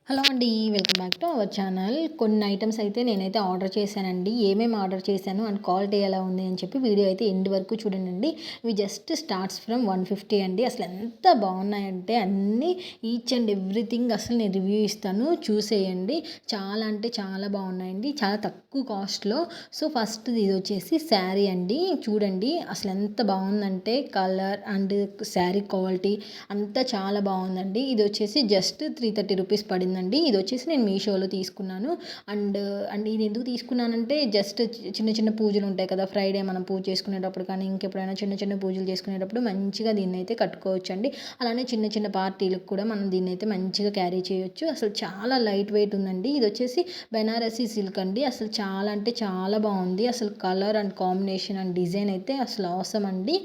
Hello అండి. Welcome back to our channel. కొన్ని items అయితే నేనైతే ఆర్డర్ చేశానండి. ఏమేమి ఆర్డర్ చేశాను అండ్ క్వాలిటీ ఎలా ఉంది అని చెప్పి వీడియో అయితే ఎండ్ వరకు చూడండి. ఇవి జస్ట్ స్టార్ట్స్ ఫ్రమ్ 150 అండి. అసలు ఎంత బాగున్నాయంటే అన్నీ ఈచ్ అండ్ ఎవ్రీథింగ్ అసలు నేను రివ్యూ ఇస్తాను, చూసేయండి. చాలా అంటే చాలా బాగున్నాయండి, చాలా తక్కువ కాస్ట్లో. సో ఫస్ట్ ఇది వచ్చేసి శారీ అండి. చూడండి అసలు ఎంత బాగుందంటే కలర్ అండ్ శారీ క్వాలిటీ అంతా చాలా బాగుందండి. ఇది వచ్చేసి జస్ట్ 330 రూపీస్ పడింది. ఇది వచ్చేసి నేను మీషోలో తీసుకున్నాను. అండ్ అండ్ ఇది ఎందుకు తీసుకున్నానంటే జస్ట్ చిన్న చిన్న పూజలు ఉంటాయి కదా, ఫ్రైడే మనం పూజ చేసుకునేటప్పుడు కానీ ఇంకెప్పుడైనా చిన్న చిన్న పూజలు చేసుకునేటప్పుడు మంచిగా దీన్ని అయితే కట్టుకోవచ్చు అండి. అలానే చిన్న చిన్న పార్టీలకు కూడా మనం దీన్ని అయితే మంచిగా క్యారీ చేయొచ్చు. అసలు చాలా లైట్ వెయిట్ ఉందండి. ఇది వచ్చేసి బెనారసీ సిల్క్ అండి. అసలు చాలా అంటే చాలా బాగుంది. అసలు colour and combination and design అయితే అసలు అవసరం అండి.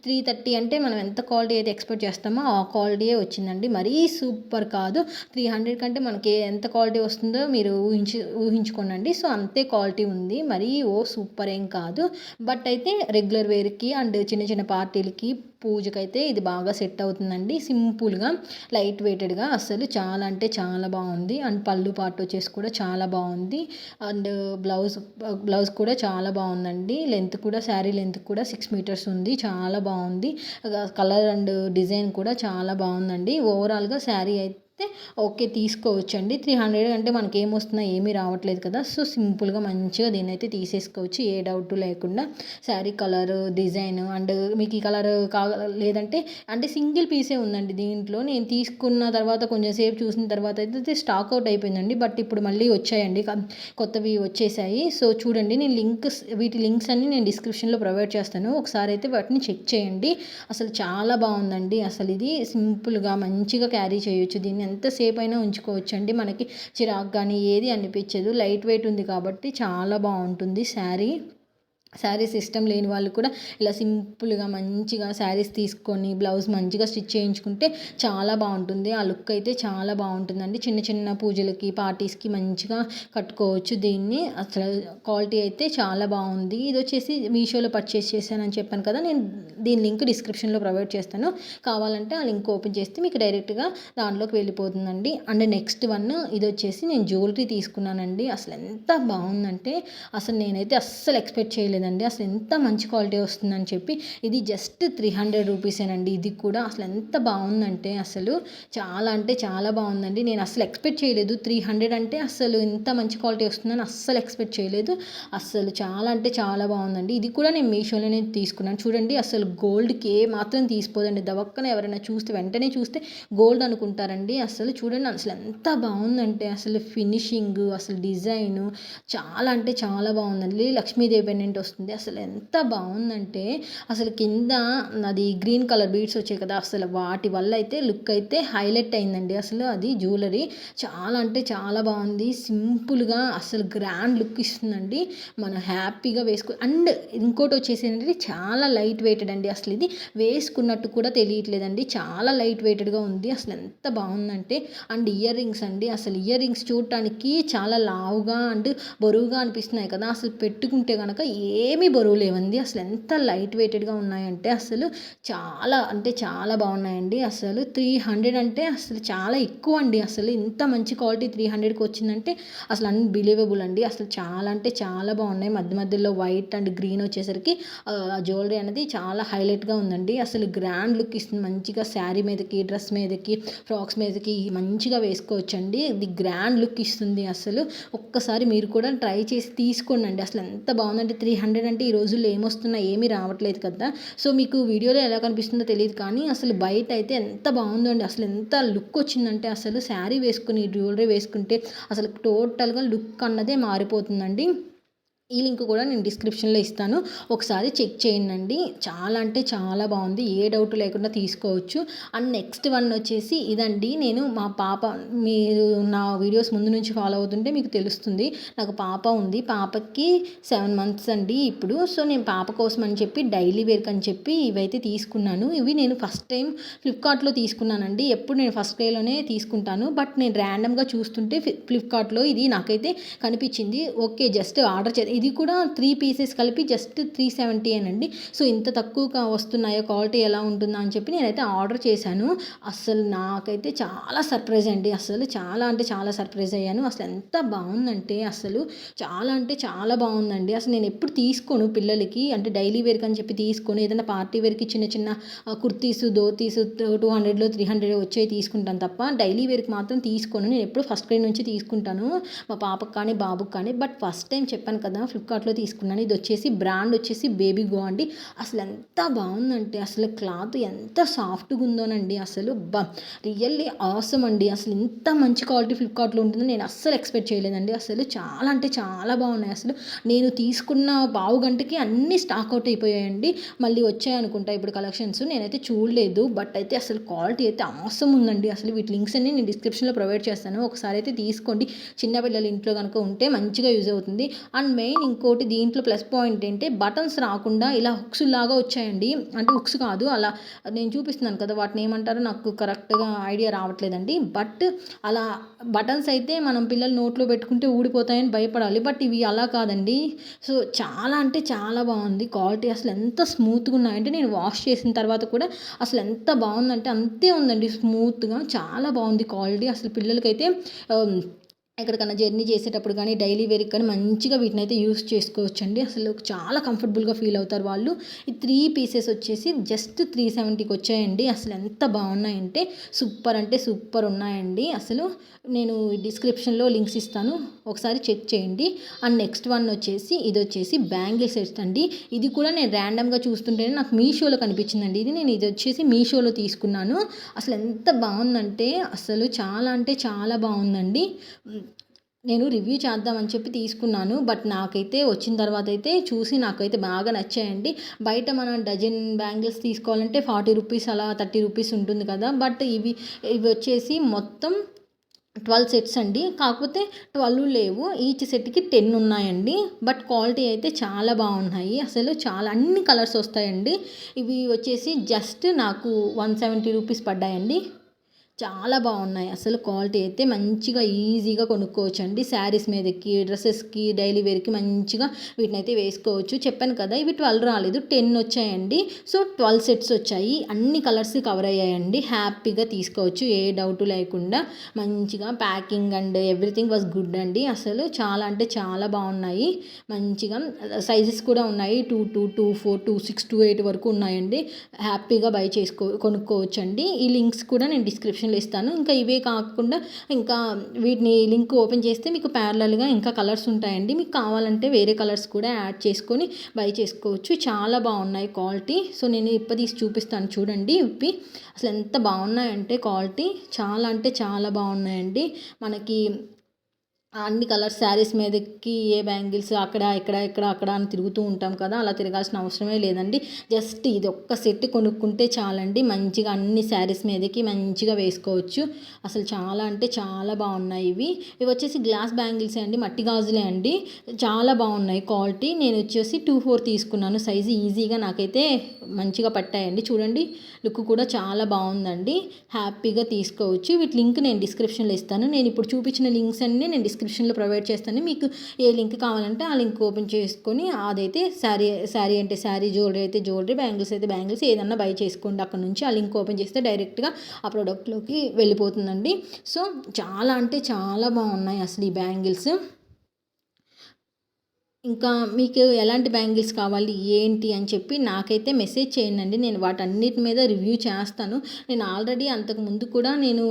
330 అంటే మనం ఎంత క్వాలిటీ అయితే ఎక్స్పెక్ట్ చేస్తామో ఆ క్వాలిటీయే వచ్చిందండి. మరీ సూపర్ కాదు. 300 కంటే మనకి ఎంత క్వాలిటీ వస్తుందో మీరు ఊహించుకోనండి. సో అంతే క్వాలిటీ ఉంది. మరీ సూపర్ ఏం కాదు. బట్ అయితే రెగ్యులర్ వేర్కి అండ్ చిన్న చిన్న పార్టీలకి పూజకైతే ఇది బాగా సెట్ అవుతుందండి. సింపుల్గా లైట్ వెయిటెడ్గా అసలు చాలా అంటే చాలా బాగుంది. అండ్ పళ్ళు పాటు వచ్చేసి కూడా చాలా బాగుంది. అండ్ బ్లౌజ్ కూడా చాలా బాగుందండి. లెంత్ కూడా శారీ లెంత్ కూడా 6 మీటర్స్ ఉంది. చాలా బాగుంది. కలర్ అండ్ డిజైన్ కూడా చాలా బాగుందండి. ఓవరాల్గా శారీ అయితే ఓకే తీసుకోవచ్చండి. 300 అంటే మనకి ఏమొస్తున్నా ఏమీ రావట్లేదు కదా. సో సింపుల్గా మంచిగా దీన్ని అయితే తీసేసుకోవచ్చు ఏ డౌట్ లేకుండా. శారీ కలర్ డిజైన్ అండ్ మీకు ఈ కలర్ లేదంటే అంటే సింగిల్ పీసే ఉందండి దీంట్లో. నేను తీసుకున్న తర్వాత కొంచెం సేపు చూసిన తర్వాత అయితే స్టాక్ అవుట్ అయిపోయిందండి. బట్ ఇప్పుడు మళ్ళీ వచ్చాయండి, కొత్తవి వచ్చేసాయి. సో చూడండి, నేను వీటి లింక్స్ అన్ని నేను డిస్క్రిప్షన్లో ప్రొవైడ్ చేస్తాను. ఒకసారి అయితే వాటిని చెక్ చేయండి. అసలు చాలా బాగుందండి. అసలు ఇది సింపుల్గా మంచిగా క్యారీ చేయొచ్చు. దీన్ని ఎంతసేపు అయినా ఉంచుకోవచ్చు అండి. మనకి చిరాకు కానీ ఏది అనిపించదు. లైట్ వెయిట్ ఉంది కాబట్టి చాలా బాగుంటుంది శారీ. శారీస్ ఇష్టం లేని వాళ్ళు కూడా ఇలా సింపుల్గా మంచిగా శారీస్ తీసుకొని బ్లౌజ్ మంచిగా స్టిచ్ చేయించుకుంటే చాలా బాగుంటుంది. ఆ లుక్ అయితే చాలా బాగుంటుందండి. చిన్న చిన్న పూజలకి పార్టీస్కి మంచిగా కట్టుకోవచ్చు దీన్ని. అసలు క్వాలిటీ అయితే చాలా బాగుంది. ఇది వచ్చేసి మీషోలో పర్చేస్ చేశానని చెప్పాను కదా, నేను దీని లింక్ డిస్క్రిప్షన్లో ప్రొవైడ్ చేస్తాను. కావాలంటే ఆ లింక్ ఓపెన్ చేస్తే మీకు డైరెక్ట్గా దాంట్లోకి వెళ్ళిపోతుందండి. అండ్ నెక్స్ట్ వన్ ఇది వచ్చేసి నేను జ్యువెలరీ తీసుకున్నానండి. అసలు ఎంత బాగుందంటే అసలు నేనైతే అస్సలు ఎక్స్పెక్ట్ చేయలేదండి. అసలు ఎంత మంచి క్వాలిటీ వస్తుందని చెప్పి. ఇది జస్ట్ 300 రూపీసేనండి. ఇది కూడా అసలు ఎంత బాగుందంటే అసలు చాలా అంటే చాలా బాగుందండి. నేను అసలు ఎక్స్పెక్ట్ చేయలేదు 300 అంటే అసలు ఇంత మంచి క్వాలిటీ వస్తుందని అస్సలు ఎక్స్పెక్ట్ చేయలేదు. అసలు చాలా అంటే చాలా బాగుందండి. ఇది కూడా నేను మీషోలోనే తీసుకున్నాను. చూడండి అసలు గోల్డ్కి ఏ మాత్రం తీసిపోదండి. దవక్కన ఎవరైనా చూస్తే వెంటనే చూస్తే గోల్డ్ అనుకుంటారండి. అసలు చూడండి అసలు ఎంత బాగుందంటే అసలు ఫినిషింగ్ అసలు డిజైను చాలా అంటే చాలా బాగుందండి. లక్ష్మీదేవి పెండెంట్ వస్తుంది. అసలు ఎంత బాగుందంటే అసలు కింద అది గ్రీన్ కలర్ బీడ్స్ వచ్చాయి కదా, అసలు వాటి వల్ల అయితే లుక్ అయితే హైలైట్ అయిందండి. అసలు అది జ్యువెలరీ చాలా అంటే చాలా బాగుంది. సింపుల్గా అసలు గ్రాండ్ లుక్ ఇస్తుందండి. మనం హ్యాపీగా అండ్ ఇంకోటి వచ్చేసి ఏంటంటే చాలా లైట్ వెయిటెడ్ అండి. అసలు ఇది వేసుకున్నట్టు కూడా తెలియట్లేదండి. చాలా లైట్ వెయిటెడ్గా ఉంది. అసలు ఎంత బాగుందంటే అండ్ ఇయర్ రింగ్స్ అండి. అసలు ఇయర్ రింగ్స్ చూడటానికి చాలా లావుగా అండ్ బరువుగా అనిపిస్తున్నాయి కదా, అసలు పెట్టుకుంటే కనుక ఏమీ బరువు లేవండి. అసలు ఎంత లైట్ వెయిటెడ్గా ఉన్నాయంటే అసలు చాలా అంటే చాలా బాగున్నాయండి. అసలు 300 అంటే అసలు చాలా ఎక్కువ అండి. అసలు ఇంత మంచి క్వాలిటీ 300కి వచ్చిందంటే అసలు అన్బిలీవబుల్ అండి. అసలు చాలా అంటే చాలా బాగున్నాయి. మధ్య మధ్యలో వైట్ అండ్ గ్రీన్ వచ్చేసరికి ఆ జ్యువెలరీ అనేది చాలా హైలైట్గా ఉందండి. అసలు గ్రాండ్ లుక్ ఇస్తుంది. మంచిగా శారీ మీదకి డ్రెస్ మీదకి ఫ్రాక్స్ మీదకి మంచిగా వేసుకోవచ్చండి. ఇది గ్రాండ్ లుక్ ఇస్తుంది. అసలు ఒక్కసారి మీరు కూడా ట్రై చేసి తీసుకోండి. అసలు ఎంత బాగుందంటే 300 అంటే ఈ రోజుల్లో ఏమొస్తున్నా ఏమీ రావట్లేదు కదా. సో మీకు వీడియోలో ఎలా కనిపిస్తుందో తెలియదు కానీ అసలు బయట అయితే ఎంత బాగుందో అండి. అసలు ఎంత లుక్ వచ్చిందంటే అసలు శారీ వేసుకుని జ్యువెలరీ వేసుకుంటే అసలు టోటల్గా లుక్ అన్నదే మారిపోతుందండి. ఈ లింక్ కూడా నేను డిస్క్రిప్షన్లో ఇస్తాను. ఒకసారి చెక్ చేయండి. చాలా అంటే చాలా బాగుంది. ఏ డౌట్ లేకుండా తీసుకోవచ్చు. అండ్ నెక్స్ట్ వన్ వచ్చేసి ఇదండి. నేను మా పాప, మీరు నా వీడియోస్ ముందు నుంచి ఫాలో అవుతుంటే మీకు తెలుస్తుంది, నాకు పాప ఉంది. పాపకి 7 మంత్స్ అండి ఇప్పుడు. సో నేను పాప కోసం అని చెప్పి డైలీ వేర్క్ అని చెప్పి ఇవైతే తీసుకున్నాను. ఇవి నేను ఫస్ట్ టైం ఫ్లిప్కార్ట్లో తీసుకున్నానండి. ఎప్పుడు నేను ఫస్ట్ డేలోనే తీసుకుంటాను. బట్ నేను ర్యాండమ్గా చూస్తుంటే ఫ్లిప్కార్ట్లో ఇది నాకైతే కనిపించింది. ఓకే జస్ట్ ఆర్డర్ ఇది కూడా 3 పీసెస్ కలిపి జస్ట్ 370 ఏనండి. సో ఇంత తక్కువగా వస్తున్నాయో, క్వాలిటీ ఎలా ఉంటుందా అని చెప్పి నేనైతే ఆర్డర్ చేశాను. అస్సలు నాకైతే చాలా సర్ప్రైజ్ అండి. అసలు చాలా అంటే చాలా సర్ప్రైజ్ అయ్యాను. అసలు ఎంత బాగుందంటే అసలు చాలా అంటే చాలా బాగుందండి. అసలు నేను ఎప్పుడు తీసుకోను పిల్లలకి, అంటే డైలీ వేర్కి అని చెప్పి తీసుకోను. ఏదైనా పార్టీ వేర్కి చిన్న చిన్న కుర్తీసు, ధోతీసు 200లో 300 వచ్చేవి తీసుకుంటాను తప్ప డైలీ వేర్కి మాత్రం తీసుకోను. నేను ఎప్పుడు ఫస్ట్ క్రై నుంచి తీసుకుంటాను, మా పాపకు కానీ బాబుకి కానీ. బట్ ఫస్ట్ టైం చెప్పాను కదా ఫ్లిప్కార్ట్లో తీసుకున్నాను. ఇది వచ్చేసి బ్రాండ్ వచ్చేసి బేబీ గో అండి. అసలు ఎంత బాగుందంటే అసలు క్లాత్ ఎంత సాఫ్ట్గా ఉందోనండి. అసలు రియల్లీ ఆసమ్ అండి. అసలు ఇంత మంచి క్వాలిటీ ఫ్లిప్కార్ట్లో ఉంటుందని నేను అస్సలు ఎక్స్పెక్ట్ చేయలేదండి. అసలు చాలా అంటే చాలా బాగున్నాయి. అసలు నేను తీసుకున్న పావు గంటకి అన్నీ స్టాక్ అవుట్ అయిపోయాయండి. మళ్ళీ వచ్చాయనుకుంటా ఇప్పుడు కలెక్షన్స్, నేనైతే చూడలేదు. బట్ అయితే అసలు క్వాలిటీ అయితే ఆసమ్ ఉందండి. అసలు వీటి లింక్స్ అన్ని నేను డిస్క్రిప్షన్లో ప్రొవైడ్ చేస్తాను, ఒకసారి అయితే తీసుకోండి. చిన్న పిల్లలు ఇంట్లో కనుక ఉంటే మంచిగా యూజ్ అవుతుంది. అండ్ మెయిన్ ఇంకోటి దీంట్లో ప్లస్ పాయింట్ ఏంటంటే బటన్స్ రాకుండా ఇలా హుక్స్ లాగా వచ్చాయండి. అంటే హుక్స్ కాదు, అలా నేను చూపిస్తున్నాను కదా వాటిని ఏమంటారో నాకు కరెక్ట్గా ఐడియా రావట్లేదండి. బట్ అలా బటన్స్ అయితే మనం పిల్లలు నోట్లో పెట్టుకుంటే ఊడిపోతాయని భయపడాలి. బట్ ఇవి అలా కాదండి. సో చాలా అంటే చాలా బాగుంది క్వాలిటీ. అసలు ఎంత స్మూత్గా ఉన్నాయంటే నేను వాష్ చేసిన తర్వాత కూడా అసలు ఎంత బాగుందంటే అంతే ఉందండి, స్మూత్గా చాలా బాగుంది క్వాలిటీ. అసలు పిల్లలకైతే ఎక్కడికైనా జర్నీ చేసేటప్పుడు కానీ డైలీ వేర్కి కానీ మంచిగా వీటిని అయితే యూస్ చేసుకోవచ్చండి. అసలు చాలా కంఫర్టబుల్గా ఫీల్ అవుతారు వాళ్ళు. ఈ 3 పీసెస్ వచ్చేసి జస్ట్ 370కి వచ్చాయండి. అసలు ఎంత బాగున్నాయంటే అంటే సూపర్ ఉన్నాయండి. అసలు నేను డిస్క్రిప్షన్లో లింక్స్ ఇస్తాను, ఒకసారి చెక్ చేయండి. అండ్ నెక్స్ట్ వన్ వచ్చేసి ఇది వచ్చేసి బ్యాంగిల్ సెట్స్ అండి. ఇది కూడా నేను ర్యాండమ్గా చూస్తుంటేనే నాకు మీషోలో కనిపించిందండి. ఇది వచ్చేసి మీషోలో తీసుకున్నాను. అసలు ఎంత బాగుందంటే అసలు చాలా అంటే చాలా బాగుందండి. నేను రివ్యూ చేద్దామని చెప్పి తీసుకున్నాను. బట్ నాకైతే వచ్చిన తర్వాత అయితే చూసి నాకైతే బాగా నచ్చాయండి. బయట మనం డజన్ బ్యాంగిల్స్ తీసుకోవాలంటే 40 రూపీస్ అలా 30 రూపీస్ ఉంటుంది కదా. బట్ ఇవి వచ్చేసి మొత్తం 12 సెట్స్ అండి. కాకపోతే 12 లేవు, ఈచ్ సెట్కి 10 ఉన్నాయండి. బట్ క్వాలిటీ అయితే చాలా బాగున్నాయి. అసలు చాలా అన్ని కలర్స్ వస్తాయండి. ఇవి వచ్చేసి జస్ట్ నాకు 170 రూపీస్ పడ్డాయండి. చాలా బాగున్నాయి. అసలు క్వాలిటీ అయితే మంచిగా ఈజీగా కొనుక్కోవచ్చు అండి. శారీస్ మీదకి, డ్రెస్సెస్కి, డైలీ వేర్కి మంచిగా వీటిని అయితే వేసుకోవచ్చు. చెప్పాను కదా ఇవి 12 రాలేదు, 10 వచ్చాయండి. సో 12 సెట్స్ వచ్చాయి, అన్ని కలర్స్ కవర్ అయ్యాయండి. హ్యాపీగా తీసుకోవచ్చు ఏ డౌట్ లేకుండా. మంచిగా packing and everything was good అండి. అసలు చాలా అంటే చాలా బాగున్నాయి. మంచిగా సైజెస్ కూడా ఉన్నాయి, 2 2 4 2 6 2 8 వరకు ఉన్నాయండి. హ్యాపీగా కొనుక్కోవచ్చు అండి. ఈ లింక్స్ కూడా నేను డిస్క్రిప్షన్ ఇస్తాను. ఇంకా ఇవే కాకుండా ఇంకా వీటిని లింక్ ఓపెన్ చేస్తే మీకు ప్యారలల్గా ఇంకా కలర్స్ ఉంటాయండి. మీకు కావాలంటే వేరే కలర్స్ కూడా యాడ్ చేసుకొని బై చేసుకోవచ్చు. చాలా బాగున్నాయి క్వాలిటీ. సో నేను తీసి చూపిస్తాను చూడండి. అసలు ఎంత బాగున్నాయంటే క్వాలిటీ చాలా అంటే చాలా బాగున్నాయండి. మనకి అన్ని కలర్స్ శారీస్ మీదకి ఏ బ్యాంగిల్స్ అక్కడ అక్కడ అని తిరుగుతూ ఉంటాం కదా, అలా తిరగాల్సిన అవసరమే లేదండి. జస్ట్ ఇది ఒక్క సెట్ కొనుక్కుంటే చాలండి, మంచిగా అన్ని శారీస్ మీదకి మంచిగా వేసుకోవచ్చు. అసలు చాలా అంటే చాలా బాగున్నాయి. ఇవి వచ్చేసి గ్లాస్ బ్యాంగిల్సే అండి, మట్టి గాజులే అండి. చాలా బాగున్నాయి క్వాలిటీ. నేను వచ్చేసి 2 4 తీసుకున్నాను సైజు. ఈజీగా నాకైతే మంచిగా పట్టాయండి. చూడండి లుక్ కూడా చాలా బాగుందండి. హ్యాపీగా తీసుకోవచ్చు. వీటి లింక్ నేను డిస్క్రిప్షన్లో ఇస్తాను. నేను ఇప్పుడు చూపించిన లింక్స్ అన్నీ నేను డిస్క్రిప్షన్లో ప్రొవైడ్ చేస్తాను. మీకు ఏ లింక్ కావాలంటే ఆ లింక్ ఓపెన్ చేసుకొని అదైతే శారీ అంటే శారీ, జ్యువెలరీ అయితే జ్యువెలరీ, బ్యాంగిల్స్ అయితే బ్యాంగిల్స్ ఏదన్నా బై చేసుకోండి. అక్కడ నుంచి ఆ లింక్ ఓపెన్ చేస్తే డైరెక్ట్గా ఆ ప్రోడక్ట్లోకి వెళ్ళిపోతుందండి. సో చాలా అంటే చాలా బాగున్నాయి అసలు ఈ బ్యాంగిల్స్. ఇంకా మీకు ఎలాంటి బ్యాంగిల్స్ కావాలి ఏంటి అని చెప్పి నాకైతే మెసేజ్ చేయండి. నేను వాటన్నిటి మీద రివ్యూ చేస్తాను. నేను ఆల్రెడీ అంతకుముందు కూడా నేను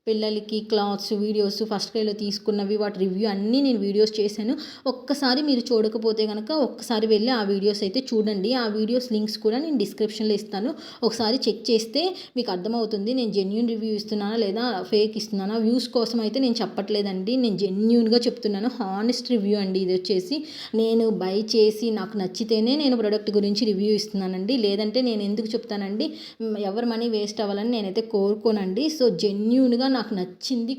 పిల్లలకి క్లాత్స్ వీడియోస్ ఫస్ట్ క్రైలో తీసుకున్నవి వాటి రివ్యూ అన్నీ నేను వీడియోస్ చేశాను. ఒక్కసారి మీరు చూడకపోతే కనుక ఒక్కసారి వెళ్ళి ఆ వీడియోస్ అయితే చూడండి. ఆ వీడియోస్ లింక్స్ కూడా నేను డిస్క్రిప్షన్లో ఇస్తాను. ఒకసారి చెక్ చేస్తే మీకు అర్థమవుతుంది నేను జెన్యూన్ రివ్యూ ఇస్తున్నానా లేదా ఫేక్ ఇస్తున్నానా. వ్యూస్ కోసం అయితే నేను చెప్పట్లేదండి, నేను జెన్యూన్గా చెప్తున్నాను. హానెస్ట్ రివ్యూ అండి ఇది వచ్చేసి. నేను బై చేసి నాకు నచ్చితేనే నేను ప్రోడక్ట్ గురించి రివ్యూ ఇస్తున్నానండి. లేదంటే నేను ఎందుకు చెప్తానండి, ఎవరి మనీ వేస్ట్ అవ్వాలని నేనైతే కోరుకోనండి. సో జెన్యూన్గా నాకు నచ్చింది,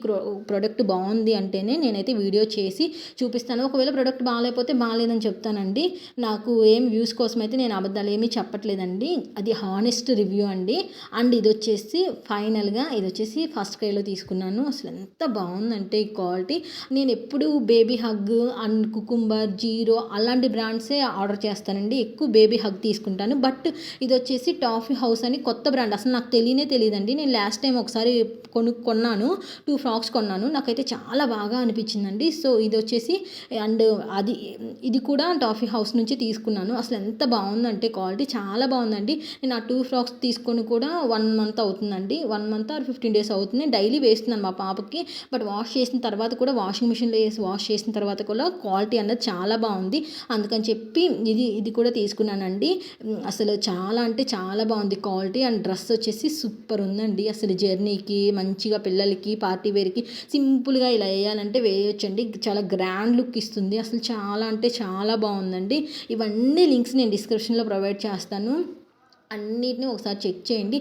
ప్రోడక్ట్ బాగుంది అంటేనే నేనైతే వీడియో చేసి చూపిస్తాను. ఒకవేళ ప్రోడక్ట్ బాగాలేకపోతే బాగాలేదని చెప్తానండి. నాకు ఏం వ్యూస్ కోసం అయితే నేను అబద్ధాలు ఏమీ చెప్పట్లేదండి. అది హానెస్ట్ రివ్యూ అండి. అండ్ ఇది వచ్చేసి ఫైనల్గా ఇది వచ్చేసి ఫస్ట్ క్రైలో తీసుకున్నాను. అసలు ఎంత బాగుందంటే ఈ క్వాలిటీ. నేను ఎప్పుడు baby hug and cucumber, zero అలాంటి బ్రాండ్సే ఆర్డర్ చేస్తానండి. ఎక్కువ బేబీ హగ్ తీసుకుంటాను. బట్ ఇది వచ్చేసి టాఫీ హౌస్ అని కొత్త బ్రాండ్, అసలు నాకు తెలియదండి. నేను లాస్ట్ టైం ఒకసారి కొన్నాను, 2 ఫ్రాక్స్ కొన్నాను. నాకైతే చాలా బాగా అనిపించిందండి. సో ఇది వచ్చేసి అండ్ ఇది కూడా టాఫీ హౌస్ నుంచి తీసుకున్నాను. అసలు ఎంత బాగుందంటే క్వాలిటీ చాలా బాగుందండి. నేను ఆ 2 ఫ్రాక్స్ తీసుకొని కూడా 1 మంత్ అవుతుందండి. 1 మంత్ ఆర్ 15 days అవుతుంది. డైలీ వేస్తున్నాను మా పాపకి. బట్ వాష్ చేసిన తర్వాత కూడా వాషింగ్ మిషన్లో వేసి వాష్ చేసిన తర్వాత కూడా క్వాలిటీ అన్నది చాలా బాగుంది. అందుకని చెప్పి ఇది కూడా తీసుకున్నానండి. అసలు చాలా అంటే చాలా బాగుంది క్వాలిటీ. అండ్ డ్రెస్ వచ్చేసి సూపర్ ఉందండి. అసలు జర్నీకి మంచిగా పిల్లలకి పార్టీ వేర్కి సింపుల్గా ఇలా వేయాలంటే వేయొచ్చండి. చాలా గ్రాండ్ లుక్ ఇస్తుంది. అసలు చాలా అంటే చాలా బాగుందండి. ఇవన్నీ లింక్స్ నేను డిస్క్రిప్షన్లో ప్రొవైడ్ చేస్తాను. అన్నిటిని ఒకసారి చెక్ చేయండి.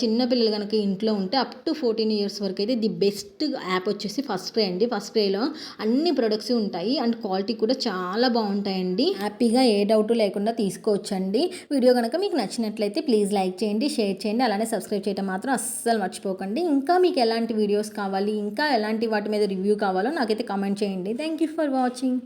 చిన్న పిల్లలు కనుక ఇంట్లో ఉంటే అప్ టు 14 years వరకు అయితే ది బెస్ట్ యాప్ వచ్చేసి ఫస్ట్ క్రై అండి. ఫస్ట్ క్రైలో అన్ని ప్రొడక్ట్స్ ఉంటాయి అండ్ క్వాలిటీ కూడా చాలా బాగుంటాయండి. హ్యాపీగా ఏ డౌట్ లేకుండా తీసుకోవచ్చండి. వీడియో కనుక మీకు నచ్చినట్లయితే ప్లీజ్ లైక్ చేయండి, షేర్ చేయండి, అలానే సబ్స్క్రైబ్ చేయడం మాత్రం అస్సలు మర్చిపోకండి. ఇంకా మీకు ఎలాంటి వీడియోస్ కావాలి, ఇంకా ఎలాంటి వాటి మీద రివ్యూ కావాలో నాకైతే కామెంట్ చేయండి. Thank you for watching.